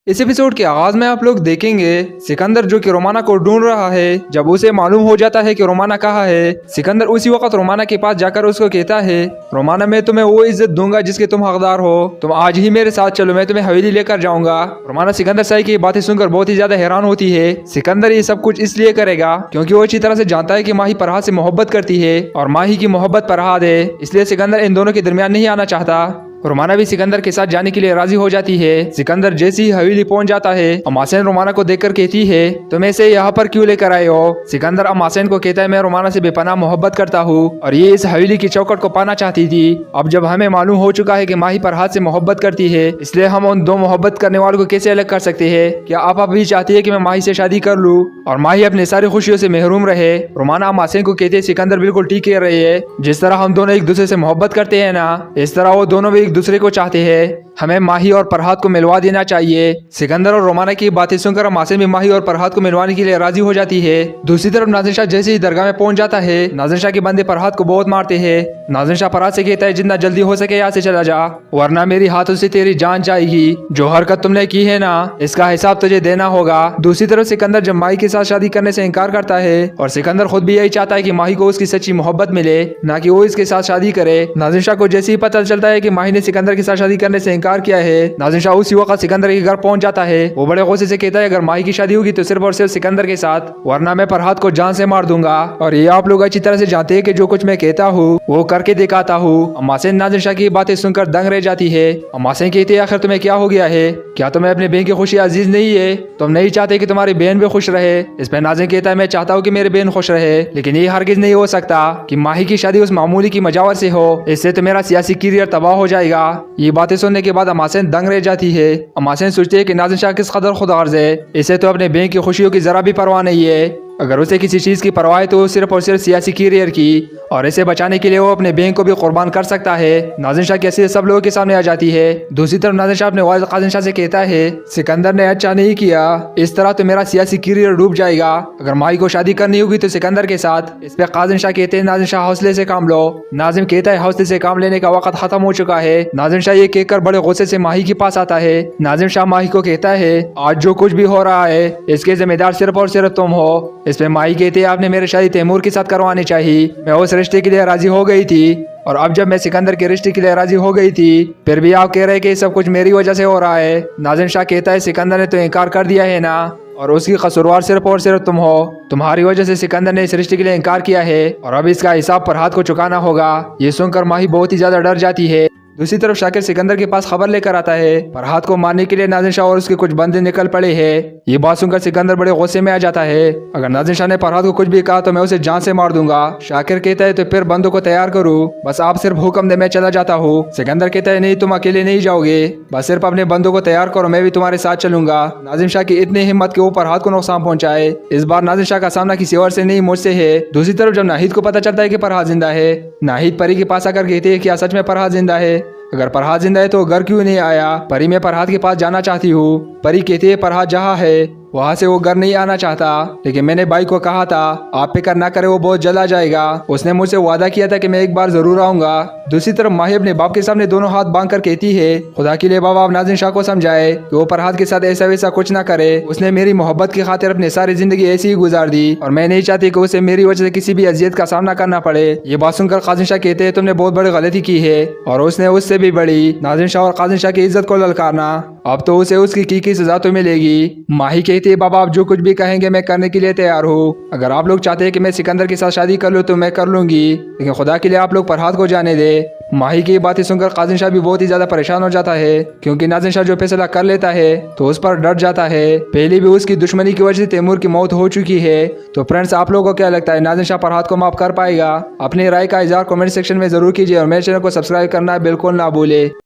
इस एपिसोड के आगाज में आप लोग देखेंगे सिकंदर जो कि रोमाना को ढूंढ रहा है। जब उसे मालूम हो जाता है कि रोमाना कहाँ है, सिकंदर उसी वक्त रोमाना के पास जाकर उसको कहता है, रोमाना मैं तुम्हें वो इज्जत दूंगा जिसके तुम हकदार हो, तुम आज ही मेरे साथ चलो, मैं तुम्हें हवेली लेकर जाऊंगा। रोमाना सिकंदर साई की बातें सुनकर बहुत ही ज्यादा हैरान होती है। सिकंदर ये सब कुछ इसलिए करेगा क्योंकि वो अच्छी तरह से जानता है कि माही फरहाद से मोहब्बत करती है और माही की मोहब्बत फरहाद है, इसलिए सिकंदर इन दोनों के दरमियान नहीं आना चाहता। रोमाना भी सिकंदर के साथ जाने के लिए राजी हो जाती है। सिकंदर जैसे ही हवेली पहुंच जाता है, अमासेन रोमाना को देखकर कहती है, तुम ऐसे यहाँ पर क्यों लेकर आए हो? सिकंदर अमासेन को कहता है, मैं रोमाना से बेपनाह मोहब्बत करता हूँ और ये इस हवेली की चौखट को पाना चाहती थी। अब जब हमें मालूम हो चुका है कि माही फरहाद से मोहब्बत करती है, इसलिए हम उन दो मोहब्बत करने वालों को कैसे अलग कर सकते हैं? क्या आप अभी चाहती है कि मैं माही से शादी कर लूँ और माही अपनी सारी खुशियों से महरूम रहे? रोमाना अमासेन को कहते हैं, सिकंदर बिल्कुल ठीक कह रही है, जिस तरह हम दोनों एक दूसरे से मोहब्बत करते हैं ना, इस तरह वो दोनों भी एक दूसरे को चाहते हैं। हमें माही और फरहाद को मिलवा देना चाहिए। सिकंदर और रोमाना की बातें सुनकर अमासेन भी माही और फरहाद को मिलवाने के लिए राजी हो जाती है। दूसरी तरफ नाज़िर शाह जैसे ही दरगाह में पहुंच जाता है, नाज़िर शाह के बंदे फरहाद को बहुत मारते हैं। नाज़िर शाह फरहाद से कहता है, जितना जल्दी हो सके यहाँ से चला जा, वरना मेरी हाथों से तेरी जान जाएगी। जो हरकत तुमने की है ना, इसका हिसाब तुझे देना होगा। दूसरी तरफ सिकंदर जब माही के साथ शादी करने से इनकार करता है और सिकंदर खुद भी यही चाहता है कि माही को उसकी सच्ची मोहब्बत मिले, ना कि वो इसके साथ शादी करे। नाज़िर शाह को जैसे ही पता चलता है कि माही ने सिकंदर के साथ शादी करने से इनकार किया है, नाज़िर शाह उसी वक्त सिकंदर के घर पहुंच जाता है। वो बड़े गुस्से से कहता है, अगर माही की शादी होगी तो सिर्फ और सिर्फ सिकंदर के साथ, वरना मैं फरहाद को जान से मार दूंगा। और ये आप लोग अच्छी तरह से जानते हैं कि जो कुछ मैं कहता हूँ वो करके दिखाता हूँ। अमासेन नाज़िर शाह की बातें सुनकर दंग रह जाती है। अमासेन कहती है, आखिर तुम्हें क्या हो गया है? क्या तुम्हें अपनी बहन की खुशी अजीज नहीं है? तुम नहीं चाहते कि तुम्हारी बहन भी खुश रहे? इस पर नाज़िर कहता है, मैं चाहता हूँ कि मेरी बहन खुश रहे, लेकिन ये हरगिज नहीं हो सकता कि माही की शादी उस मामूली की मजावर से हो, इससे तो मेरा सियासी करियर तबाह हो जाएगा। ये बातें सुनने के बाद अमासेन दंग रह जाती है। अमासेन सोचती है कि नाज़िर शाह किस कदर खुदगर्ज है, इसे तो अपने बहन की खुशियों की जरा भी परवाह नहीं है। अगर उसे किसी चीज की परवाह है तो सिर्फ और सिर्फ सियासी करियर की, और इसे बचाने के लिए वो अपने बहन को भी कुर्बान कर सकता है। नाज़िर शाह की हैसियत सब लोगों के सामने आ जाती है। दूसरी तरफ नाज़िर शाह अपने वालिद कासिम शाह से कहता है, सिकंदर ने अच्छा नहीं किया, इस तरह तो मेरा सियासी करियर डूब जाएगा। अगर माही को शादी करनी होगी तो सिकंदर के साथ। इस पे कासिम शाह कहते हैं, नाज़िर शाह हौसले से काम लो। नाज़िम कहता है, हौसले से काम लेने का वक्त खत्म हो चुका है। नाज़िर शाह ये कहकर बड़े गुस्से से माही के पास आता है। नाज़िर शाह माही को कहता है, आज जो कुछ भी हो रहा है इसके जिम्मेदार सिर्फ और सिर्फ तुम हो। इस पे माही कहती है, आपने मेरी शादी तैमूर के साथ करवानी चाहिए, मैं उस रिश्ते के लिए राजी हो गई थी, और अब जब मैं सिकंदर के रिश्ते के लिए राजी हो गई थी फिर भी आप कह रहे हैं कि सब कुछ मेरी वजह से हो रहा है। नाज़िर शाह कहता है, सिकंदर ने तो इनकार कर दिया है ना, और उसकी कसूरवार सिर्फ और सिर्फ तुम हो। तुम्हारी वजह से सिकंदर ने इस रिश्ते के लिए इनकार किया है और अब इसका हिसाब फरहाद को चुकाना होगा। ये सुनकर माही बहुत ही ज्यादा डर जाती है। दूसरी तरफ शाकिर सिकंदर के पास खबर लेकर आता है, फरहाद को मारने के लिए नाज़िर शाह और उसके कुछ बंदे निकल पड़े हैं। ये बात सुनकर सिकंदर बड़े गुस्से में आ जाता है। अगर नाज़िर शाह ने फरहाद को कुछ भी कहा तो मैं उसे जान से मार दूंगा। शाकिर कहता है, तो फिर बंदों को तैयार करूँ, बस आप सिर्फ हुक्म दे, मैं चला जाता हूँ। सिकंदर कहता है, नहीं तुम अकेले नहीं जाओगे, बस सिर्फ अपने बंदों को तैयार करो, मैं भी तुम्हारे साथ चलूंगा। नाज़िर शाह की इतनी हिम्मत कि वो फरहाद को नुकसान पहुंचाए। इस बार नाज़िर शाह का सामना किसी और से नहीं, मुझसे है। दूसरी तरफ जब नाहिद को पता चलता है कि फरहाद जिंदा है, नाहिद परी के पास आकर कहती है, क्या सच में फरहाद जिंदा है? अगर फरहाद जिंदा है तो घर क्यों नहीं आया? परी, मैं फरहाद के पास जाना चाहती हूँ। परी कहती है, फरहाद जहाँ है वहाँ से वो घर नहीं आना चाहता, लेकिन मैंने भाई को कहा था आप फिक्र ना करे, वो बहुत जल्द आ जाएगा। उसने मुझसे वादा किया था कि मैं एक बार जरूर आऊंगा। दूसरी तरफ माही अपने बाप के सामने दोनों हाथ बांध कर कहती है, खुदा के लिए बाबा आप नाज़िर शाह को समझाए कि वो फरहाद के साथ ऐसा वैसा कुछ ना करे। उसने मेरी मोहब्बत की खातिर अपनी सारी जिंदगी ऐसी ही गुजार दी और मैं नहीं चाहती कि उसे मेरी वजह से किसी भी अजियत का सामना करना पड़े। ये बात सुनकर कासिम शाह कहते हैं, तुमने बहुत बड़ी गलती की है और उसने उससे भी बड़ी। नाज़िर शाह और कासिम शाह की इज्जत को ललकारना, अब तो उसे उसकी की सजा तो मिलेगी। माही कहती है, बाबा आप जो कुछ भी कहेंगे मैं करने के लिए तैयार हूँ। अगर आप लोग चाहते हैं कि मैं सिकंदर के साथ शादी कर लूँ तो मैं कर लूंगी, लेकिन खुदा के लिए आप लोग फरहाद को जाने दे। माही की बातें सुनकर कासिम शाह भी बहुत ही ज्यादा परेशान हो जाता है, क्योंकि नाज़िर शाह जो फैसला कर लेता है तो उस पर डर जाता है। पहले भी उसकी दुश्मनी की वजह से तैमूर की मौत हो चुकी है। तो फ्रेंड्स, आप लोगों को क्या लगता है, नाज़िर शाह फरहाद को माफ कर पाएगा? अपनी राय का इजहार कमेंट सेक्शन में जरूर कीजिए और मेरे चैनल को सब्सक्राइब करना बिल्कुल ना भूले।